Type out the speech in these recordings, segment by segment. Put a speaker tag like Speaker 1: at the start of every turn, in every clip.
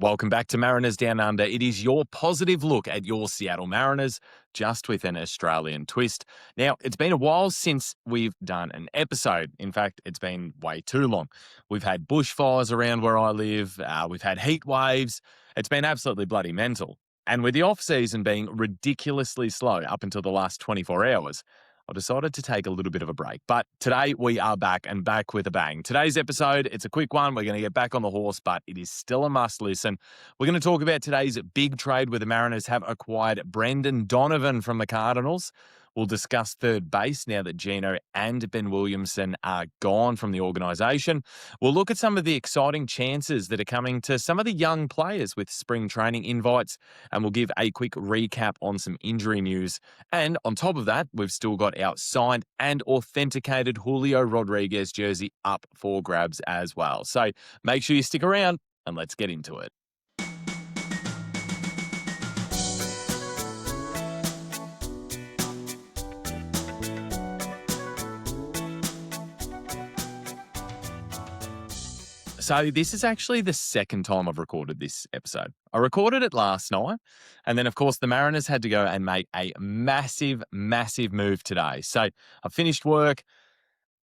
Speaker 1: Welcome back to Mariners Down Under. It is your positive look at your Seattle Mariners, just with an Australian twist. Now, it's been a while since we've done an episode. In fact, it's been way too long. We've had bushfires around where I live. We've had heat waves. It's been absolutely bloody mental. And with the off-season being ridiculously slow up until the last 24 hours, I decided to take a little bit of a break. But today we are back and back with a bang. Today's episode, it's a quick one. We're going to get back on the horse, but it is still a must listen. We're going to talk about today's big trade where the Mariners have acquired Brendon Donovan from the Cardinals. We'll discuss third base now that Geno and Ben Williamson are gone from the organisation. We'll look at some of the exciting chances that are coming to some of the young players with spring training invites, and we'll give a quick recap on some injury news. And on top of that, we've still got our signed and authenticated Julio Rodríguez jersey up for grabs as well. So make sure you stick around and let's get into it. So this is actually the second time I've recorded this episode. I recorded it last night, and then, of course, the Mariners had to go and make a massive, massive move today. So I finished work,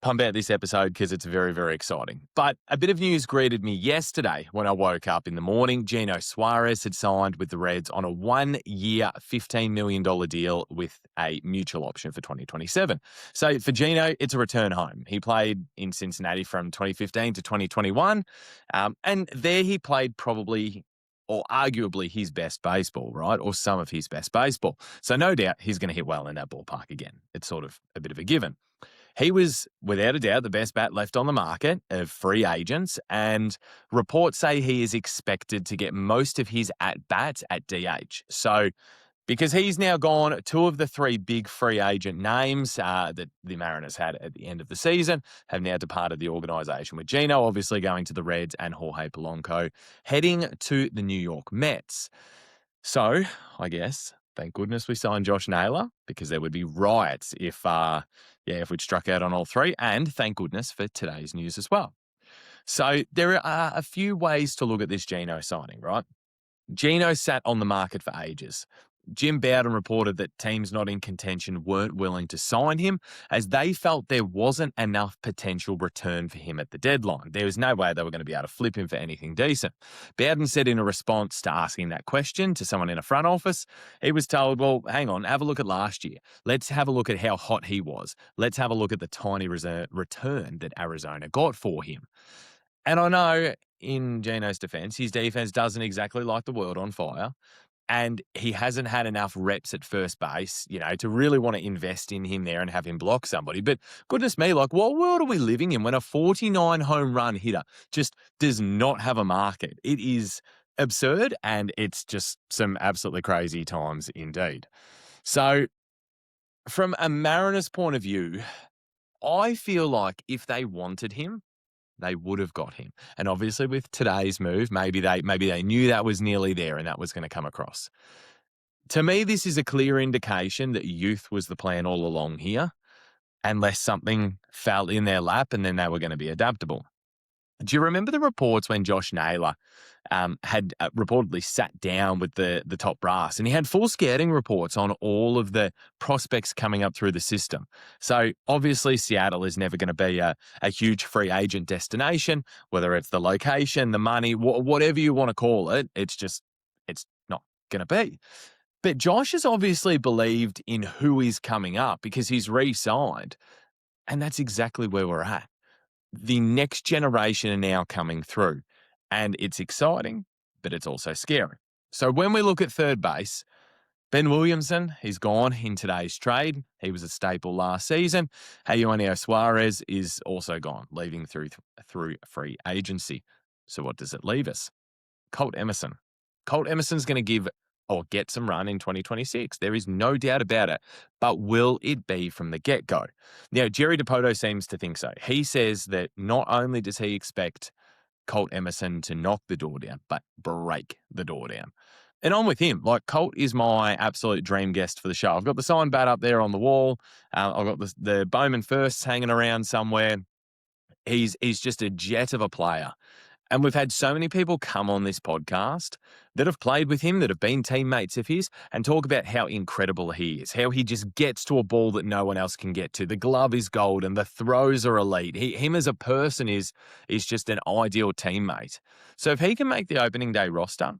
Speaker 1: pump out this episode because it's very, very exciting. But a bit of news greeted me yesterday when I woke up in the morning. Geno Suarez had signed with the Reds on a 1-year, $15 million deal with a mutual option for 2027. So for Geno, it's a return home. He played in Cincinnati from 2015 to 2021, and there he played probably or arguably his best baseball, right? Or some of his best baseball. So no doubt he's going to hit well in that ballpark again. It's sort of a bit of a given. He was, without a doubt, the best bat left on the market of free agents, and reports say he is expected to get most of his at-bats at DH. So, because he's now gone, two of the three big free agent names that the Mariners had at the end of the season have now departed the organisation, with Geno obviously going to the Reds and Jorge Polanco heading to the New York Mets. So, I guess, thank goodness we signed Josh Naylor, because there would be riots if we'd struck out on all three. And thank goodness for today's news as well. So there are a few ways to look at this Geno signing, right? Geno sat on the market for ages. Jim Bowden reported that teams not in contention weren't willing to sign him as they felt there wasn't enough potential return for him at the deadline. There was no way they were going to be able to flip him for anything decent. Bowden said in a response to asking that question to someone in a front office, he was told, well, hang on, have a look at last year. Let's have a look at how hot he was. Let's have a look at the tiny return that Arizona got for him. And I know, in Geno's defense, his defense doesn't exactly light the world on fire. And he hasn't had enough reps at first base, to really want to invest in him there and have him block somebody. But goodness me, like, what world are we living in when a 49 home run hitter just does not have a market? It is absurd, and it's just some absolutely crazy times indeed. So from a Mariners point of view, I feel like if they wanted him, they would have got him. And obviously with today's move, maybe they knew that was nearly there and that was going to come across. To me, this is a clear indication that youth was the plan all along here, unless something fell in their lap and then they were going to be adaptable. Do you remember the reports when Josh Naylor had reportedly sat down with the top brass, and he had full scouting reports on all of the prospects coming up through the system? So obviously Seattle is never going to be a huge free agent destination, whether it's the location, the money, whatever you want to call it. It's not going to be. But Josh has obviously believed in who is coming up because he's re-signed, and that's exactly where we're at. The next generation are now coming through, and it's exciting, but it's also scary. So when we look at third base, Ben Williamson, he's gone in today's trade. He was a staple last season. Julio Suarez is also gone, leaving through free agency. So what does it leave us? Colt Emerson. Colt Emerson's going to give or get some run in 2026. There is no doubt about it. But will it be from the get-go? Now, Jerry DiPoto seems to think so. He says that not only does he expect Colt Emerson to knock the door down, but break the door down. And I'm with him. Like, Colt is my absolute dream guest for the show. I've got the signed bat up there on the wall. I've got the Bowman Firsts hanging around somewhere. He's just a jet of a player. And we've had so many people come on this podcast that have played with him, that have been teammates of his, and talk about how incredible he is, how he just gets to a ball that no one else can get to. The glove is golden, the throws are elite. Him as a person is just an ideal teammate. So if he can make the opening day roster,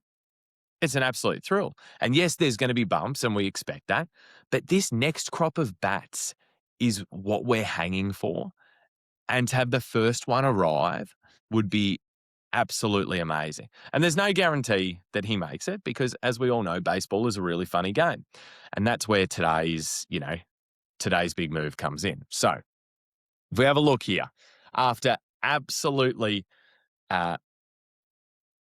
Speaker 1: it's an absolute thrill. And yes, there's going to be bumps, and we expect that. But this next crop of bats is what we're hanging for. And to have the first one arrive would be absolutely amazing. And there's no guarantee that he makes it because, as we all know, baseball is a really funny game. And that's where today's big move comes in. So if we have a look here, after absolutely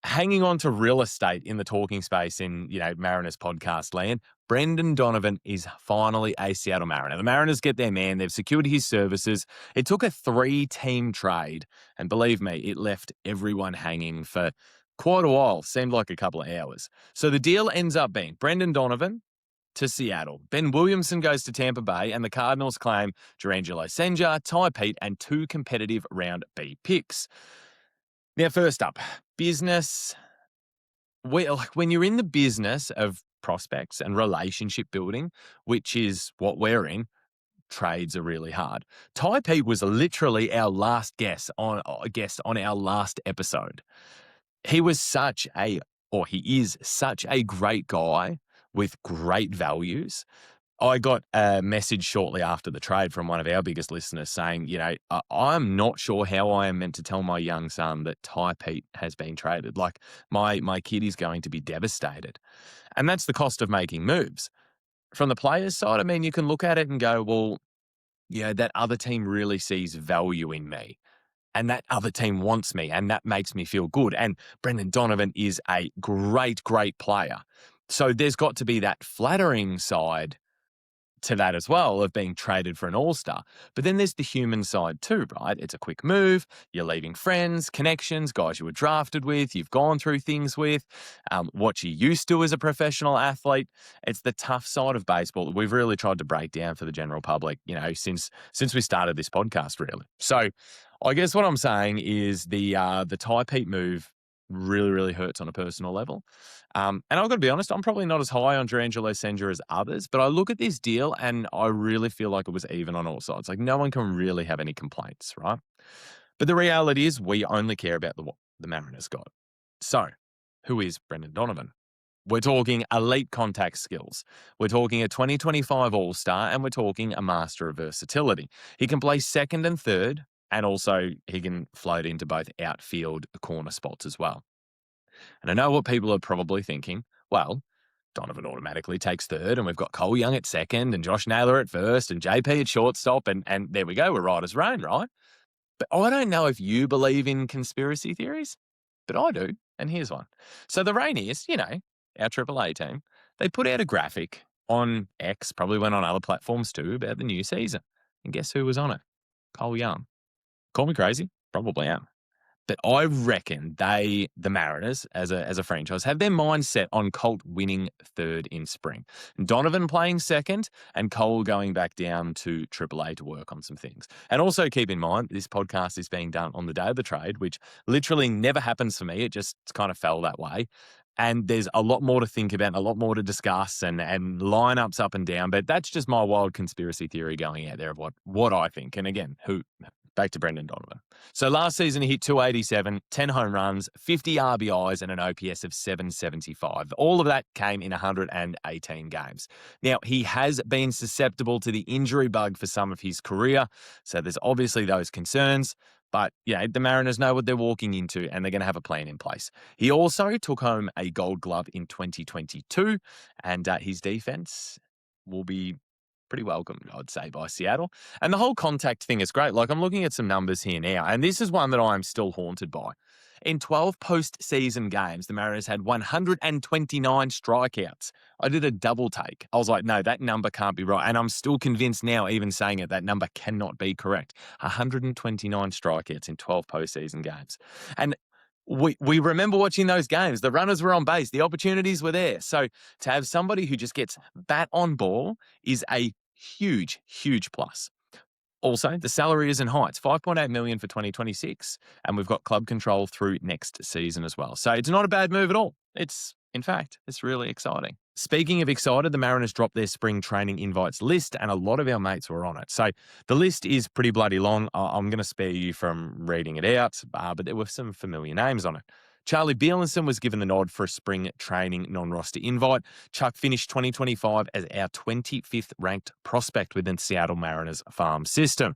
Speaker 1: hanging on to real estate in the talking space in, Mariners podcast land, Brendon Donovan is finally a Seattle Mariner. The Mariners get their man. They've secured his services. It took a 3-team trade, and believe me, it left everyone hanging for quite a while. Seemed like a couple of hours. So the deal ends up being Brendon Donovan to Seattle. Ben Williamson goes to Tampa Bay, and the Cardinals claim Durangelo Senja, Ty Pete, and 2 competitive round B picks. Now, first up, business. When you're in the business of prospects and relationship building, which is what we're in, trades are really hard. Ty Pete was literally our last guest on our last episode. He is such a great guy with great values. I got a message shortly after the trade from one of our biggest listeners saying, I'm not sure how I am meant to tell my young son that Ty Pete has been traded. Like, my kid is going to be devastated. And that's the cost of making moves. From the player's side, you can look at it and go, well, that other team really sees value in me. And that other team wants me, and that makes me feel good. And Brendon Donovan is a great, great player. So there's got to be that flattering side to that as well of being traded for an all-star. But then there's the human side too, right? It's a quick move. You're leaving friends, connections, guys you were drafted with, you've gone through things with, what you used to as a professional athlete. It's the tough side of baseball that we've really tried to break down for the general public, since we started this podcast, really. So I guess what I'm saying is the Ty Pete move really, really hurts on a personal level. And I've got to be honest, I'm probably not as high on Durangelo Senja as others, but I look at this deal and I really feel like it was even on all sides. Like, no one can really have any complaints, right? But the reality is we only care about what the Mariners got. So who is Brendon Donovan? We're talking elite contact skills. We're talking a 2025 All-Star, and we're talking a master of versatility. He can play second and third, and also he can float into both outfield corner spots as well. And I know what people are probably thinking. Well, Donovan automatically takes third, and we've got Cole Young at second, and Josh Naylor at first, and JP at shortstop, and there we go. We're right as rain, right? But I don't know if you believe in conspiracy theories, but I do, and here's one. So the Rainiers, our AAA team, they put out a graphic on X, probably went on other platforms too, about the new season. And guess who was on it? Cole Young. Call me crazy, probably am. But I reckon the Mariners, as a franchise, have their mind set on Colt winning third in spring. Donovan playing second, and Cole going back down to AAA to work on some things. And also keep in mind, this podcast is being done on the day of the trade, which literally never happens for me. It just kind of fell that way. And there's a lot more to think about, and a lot more to discuss, and lineups up and down. But that's just my wild conspiracy theory going out there of what I think. And again, back to Brendon Donovan. So last season, he hit 287, 10 home runs, 50 RBIs, and an OPS of 775. All of that came in 118 games. Now, he has been susceptible to the injury bug for some of his career, so there's obviously those concerns. But, the Mariners know what they're walking into, and they're going to have a plan in place. He also took home a Gold Glove in 2022, and his defense will be pretty welcomed, I'd say, by Seattle. And the whole contact thing is great. Like, I'm looking at some numbers here now, and this is one that I'm still haunted by. In 12 postseason games, the Mariners had 129 strikeouts. I did a double take. I was like, no, that number can't be right. And I'm still convinced now, even saying it, that number cannot be correct. 129 strikeouts in 12 postseason games. And we remember watching those games. The runners were on base. The opportunities were there. So to have somebody who just gets bat on ball is a huge, huge plus. Also, the salary is in heights, 5.8 million for 2026, and we've got club control through next season as well. So it's not a bad move at all. In fact, it's really exciting. Speaking of excited, the Mariners dropped their spring training invites list, and a lot of our mates were on it. So the list is pretty bloody long. I'm going to spare you from reading it out, but there were some familiar names on it. Charlie Bielenson was given the nod for a spring training non-roster invite. Chuck finished 2025 as our 25th ranked prospect within Seattle Mariners farm system.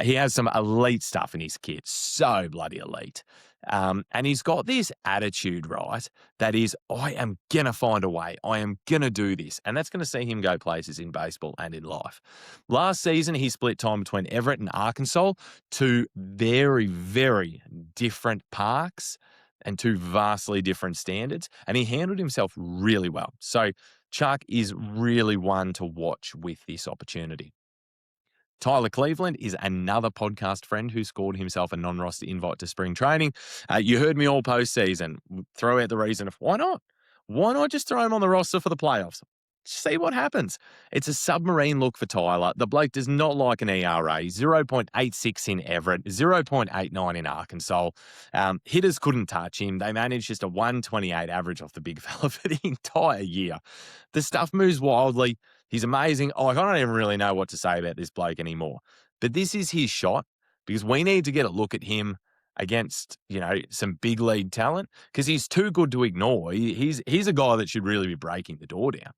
Speaker 1: He has some elite stuff in his kit, so bloody elite. And he's got this attitude, right, that is, I am going to find a way. I am going to do this. And that's going to see him go places in baseball and in life. Last season, he split time between Everett and Arkansas, two very, very different parks and two vastly different standards, and he handled himself really well. So Chuck is really one to watch with this opportunity. Tyler Cleveland is another podcast friend who scored himself a non-roster invite to spring training. You heard me all postseason throw out the reason of why not? Why not just throw him on the roster for the playoffs? See what happens. It's a submarine look for Tyler. The bloke does not like an ERA, 0.86 in Everett, 0.89 in Arkansas. Hitters couldn't touch him. They managed just a 128 average off the big fella for the entire year. The stuff moves wildly. He's amazing. I don't even really know what to say about this bloke anymore. But this is his shot because we need to get a look at him against, some big league talent because he's too good to ignore. He's a guy that should really be breaking the door down.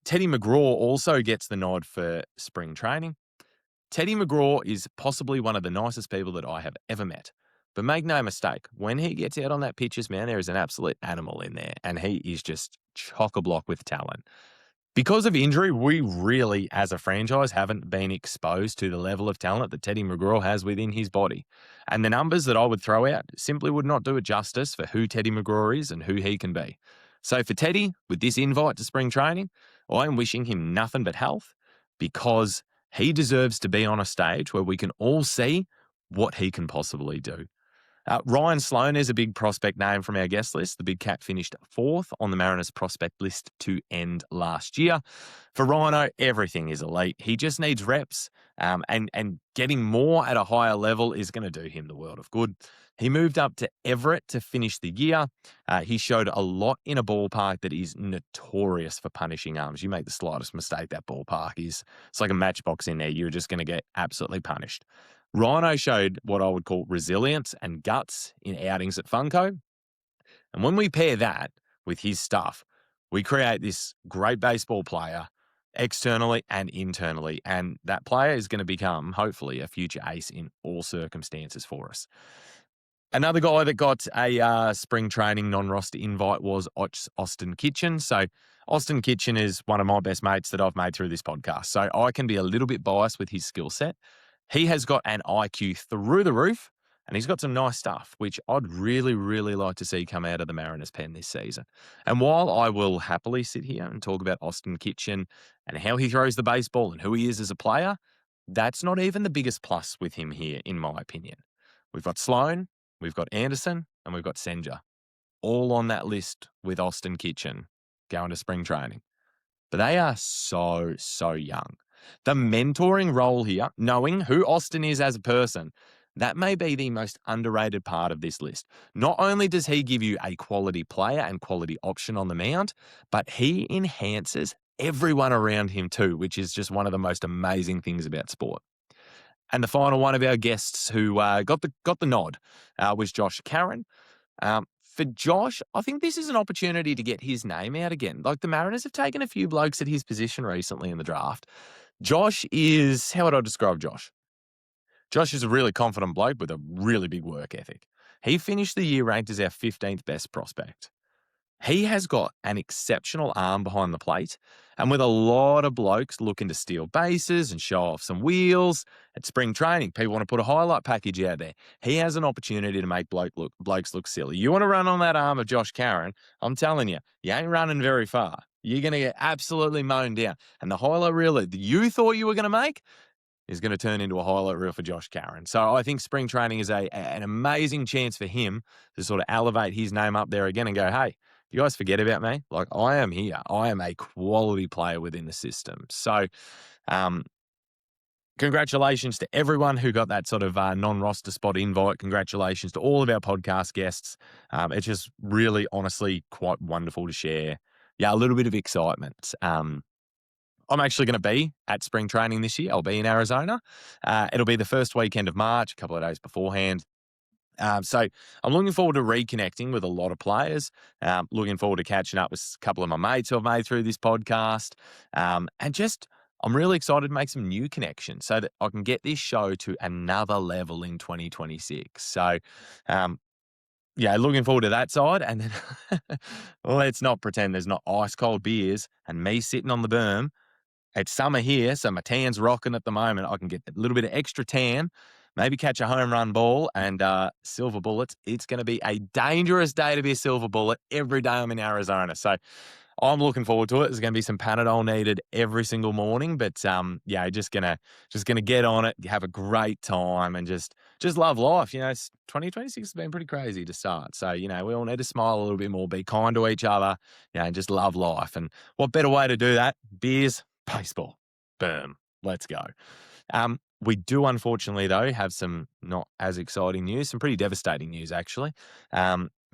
Speaker 1: Teddy McGraw also gets the nod for spring training. Teddy McGraw is possibly one of the nicest people that I have ever met. But make no mistake, when he gets out on that pitcher's mound, there is an absolute animal in there, and he is just chock-a-block with talent. Because of injury, we really, as a franchise, haven't been exposed to the level of talent that Teddy McGraw has within his body. And the numbers that I would throw out simply would not do it justice for who Teddy McGraw is and who he can be. So for Teddy, with this invite to spring training, I am wishing him nothing but health because he deserves to be on a stage where we can all see what he can possibly do. Ryan Sloan is a big prospect name from our guest list. The Big Cat finished 4th on the Mariners prospect list to end last year. For Rhino, everything is elite. He just needs reps, and getting more at a higher level is going to do him the world of good. He moved up to Everett to finish the year. He showed a lot in a ballpark that is notorious for punishing arms. You make the slightest mistake, that ballpark it's like a matchbox in there. You're just going to get absolutely punished. Rhino showed what I would call resilience and guts in outings at Funko. And when we pair that with his stuff, we create this great baseball player externally and internally. And that player is going to become, hopefully, a future ace in all circumstances for us. Another guy that got a spring training non-roster invite was Austin Kitchen. So Austin Kitchen is one of my best mates that I've made through this podcast. So I can be a little bit biased with his skill set. He has got an IQ through the roof, and he's got some nice stuff, which I'd really, really like to see come out of the Mariners pen this season. And while I will happily sit here and talk about Austin Kitchen and how he throws the baseball and who he is as a player, that's not even the biggest plus with him here, in my opinion. We've got Sloan, we've got Anderson, and we've got Senja, all on that list with Austin Kitchen going to spring training. But they are so, so young. The mentoring role here, knowing who Austin is as a person, that may be the most underrated part of this list. Not only does he give you a quality player and quality option on the mound, but he enhances everyone around him too, which is just one of the most amazing things about sport. And the final one of our guests who got the nod was Josh Caron. For Josh, I think this is an opportunity to get his name out again. Like the Mariners have taken a few blokes at his position recently in the draft. Josh is, how would I describe Josh? Josh is a really confident bloke with a really big work ethic. He finished the year ranked as our 15th best prospect. He has got an exceptional arm behind the plate, and with a lot of blokes looking to steal bases and show off some wheels at spring training, people want to put a highlight package out there. He has an opportunity to make blokes look silly. You want to run on that arm of Josh Caron, I'm telling you, you ain't running very far. You're going to get absolutely mown down. And the highlight reel that you thought you were going to make is going to turn into a highlight reel for Josh Caron. So I think spring training is an amazing chance for him to sort of elevate his name up there again and go, hey, you guys forget about me. Like, I am here. I am a quality player within the system. So Congratulations to everyone who got that sort of non-roster spot invite. Congratulations to all of our podcast guests. It's just really, honestly, quite wonderful to share. Yeah, a little bit of excitement. I'm actually going to be at spring training this year. I'll be in Arizona. It'll be the first weekend of March, a couple of days beforehand. So I'm looking forward to reconnecting with a lot of players. Looking forward to catching up with a couple of my mates who I've made through this podcast. And just, I'm really excited to make some new connections so that I can get this show to another level in 2026. So, yeah, looking forward to that side. And then let's not pretend there's not ice cold beers and me sitting on the berm. It's summer here, so my tan's rocking at the moment. I can get a little bit of extra tan, maybe catch a home run ball and silver bullets. It's going to be a dangerous day to be a silver bullet every day I'm in Arizona. So I'm looking forward to it. There's going to be some Panadol needed every single morning, but yeah, just gonna get on it, have a great time, and just love life. 2026 has been pretty crazy to start. So we all need to smile a little bit more, be kind to each other, and just love life. And what better way to do that? Beers, baseball, boom, let's go. We do, unfortunately, though, have some not as exciting news, some pretty devastating news, actually.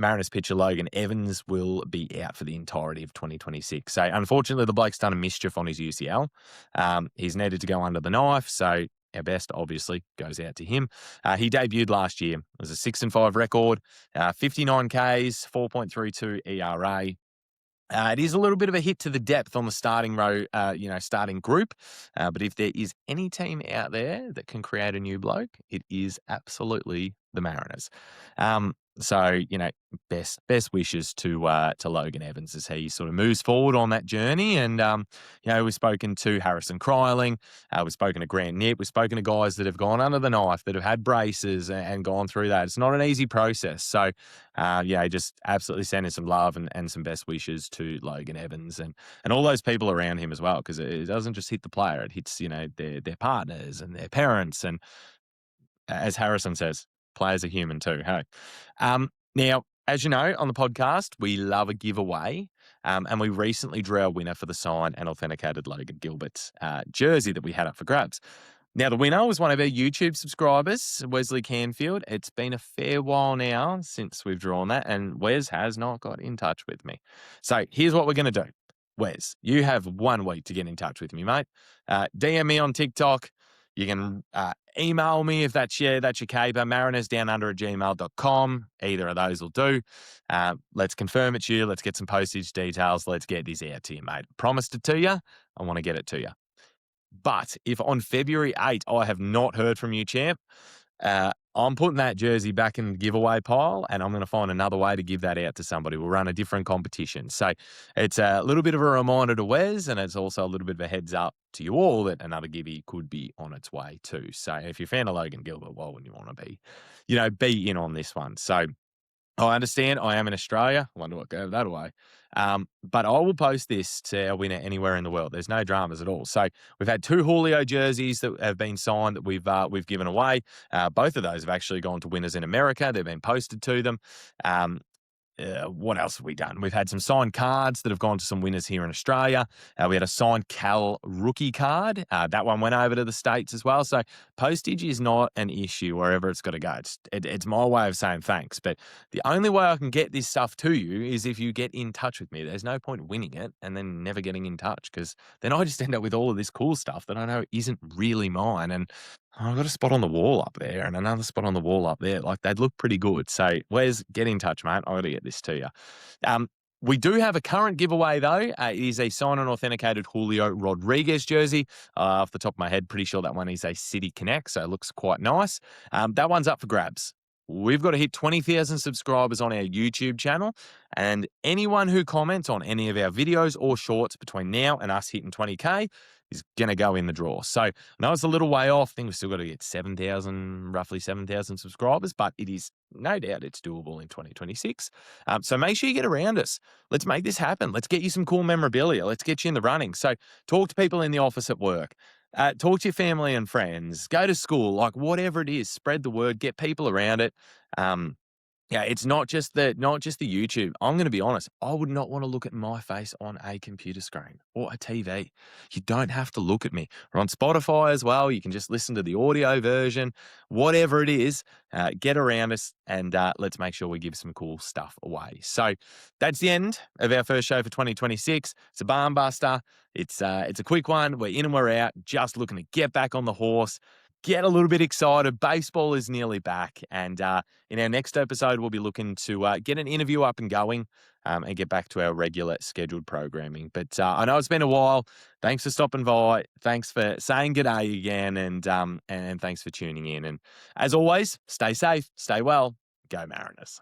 Speaker 1: Mariners pitcher Logan Evans will be out for the entirety of 2026. So, unfortunately, the bloke's done a mischief on his UCL. He's needed to go under the knife, so our best, obviously, goes out to him. He debuted last year. It was a 6-5 record, 59 Ks, 4.32 ERA. It is a little bit of a hit to the depth on the starting row, starting group. But if there is any team out there that can create a new bloke, it is absolutely the Mariners. So best wishes to Logan Evans as he sort of moves forward on that journey. And we've spoken to Harrison Kryling, we've spoken to Grant Knipp, we've spoken to guys that have gone under the knife, that have had braces and gone through that. It's not an easy process. So just absolutely sending some love and some best wishes to Logan Evans and all those people around him as well, because it doesn't just hit the player, it hits their partners and their parents, and as Harrison says, players are human too. Hey, now, as you know, on the podcast, we love a giveaway, and we recently drew our winner for the signed and authenticated Logan Gilbert jersey that we had up for grabs. Now, the winner was one of our YouTube subscribers, Wesley Canfield. It's been a fair while now since we've drawn that, and Wes has not got in touch with me. So here's what we're going to do. Wes, you have 1 week to get in touch with me, mate. DM me on TikTok. You can email me if that's your caper, marinersdownunder@gmail.com. Either of those will do. Let's confirm it's you. Let's get some postage details. Let's get this out to you, mate. Promised it to you. I want to get it to you. But if on February 8th I have not heard from you, champ, I'm putting that jersey back in the giveaway pile, and I'm going to find another way to give that out to somebody. We'll run a different competition. So it's a little bit of a reminder to Wes, and it's also a little bit of a heads up to you all that another givey could be on its way too. So if you're a fan of Logan Gilbert, why wouldn't you want to be in on this one? So I understand I am in Australia. I wonder what gave that away. But I will post this to our winner anywhere in the world. There's no dramas at all. So we've had 2 Julio jerseys that have been signed that we've given away. Both of those have actually gone to winners in America. They've been posted to them. What else have we done? We've had some signed cards that have gone to some winners here in Australia. We had a signed Cal rookie card. That one went over to the States as well. So postage is not an issue wherever it's got to go. It's my way of saying thanks. But the only way I can get this stuff to you is if you get in touch with me. There's no point winning it and then never getting in touch, because then I just end up with all of this cool stuff that I know isn't really mine. And I've got a spot on the wall up there and another spot on the wall up there. Like, they'd look pretty good. So, Wes, get in touch, mate. I've got to get this to you. We do have a current giveaway, though. It is a signed and authenticated Julio Rodríguez jersey. Off the top of my head, pretty sure that one is a City Connect, so it looks quite nice. That one's up for grabs. We've got to hit 20,000 subscribers on our YouTube channel, and anyone who comments on any of our videos or shorts between now and us hitting 20K is going to go in the draw. So I know it's a little way off. I think we've still got to get roughly 7,000 subscribers, but it is no doubt it's doable in 2026. So make sure you get around us. Let's make this happen. Let's get you some cool memorabilia. Let's get you in the running. So talk to people in the office at work. Talk to your family and friends. Go to school, like whatever it is, spread the word, get people around it. Yeah, it's not just the YouTube. I'm going to be honest. I would not want to look at my face on a computer screen or a TV. You don't have to look at me. We're on Spotify as well. You can just listen to the audio version, whatever it is. Get around us and let's make sure we give some cool stuff away. So that's the end of our first show for 2026. It's a barn buster. It's a quick one. We're in and we're out. Just looking to get back on the horse. Get a little bit excited. Baseball is nearly back, and in our next episode, we'll be looking to get an interview up and going and get back to our regular scheduled programming. But I know it's been a while. Thanks for stopping by. Thanks for saying good day again, and thanks for tuning in. And as always, stay safe, stay well, go Mariners.